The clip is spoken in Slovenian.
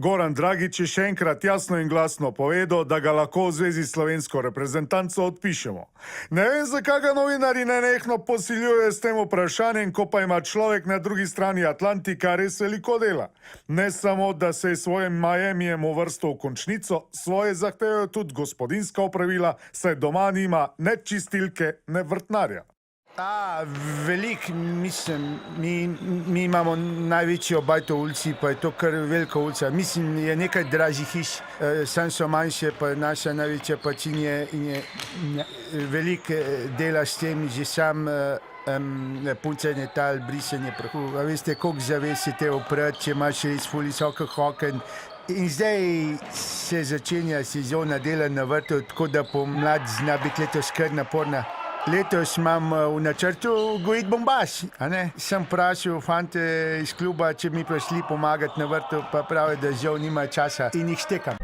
Goran Dragić je še enkrat jasno in glasno povedal, da ga lahko v zvezi s slovensko reprezentanco odpišemo. Ne vem, zakaj ga novinari nenehno posiljujejo s tem vprašanjem, ko pa ima človek na drugi strani Atlantika res veliko dela. Ne samo, da se je svojim Miamijem uvrstil v končnico, svoje zahtevajo tudi gospodinjska opravila, saj doma nima ne čistilke, ne vrtnarja. Veliko, mislim, mi imamo največjo bajto ulici, pa je to kar velika ulica. Mislim, je nekaj dražjih hiš, sam so manjše, pa naša največja pačin je veliko dela s tem, že sam puncanje tal, brisanje prahu. A veste, koliko zaves je te oprat, če imaš res ful visokih oken. In zdaj se začenja sezona dela na vrtu, tako da pomlad zna biti letos kar naporna. Letos imam v načrtu gojiti bombaž, a ne? Sem vprašal fante iz kluba, če mi prišli pomagati na vrtu, pa pravijo, da žal nimajo časa in jih štekam.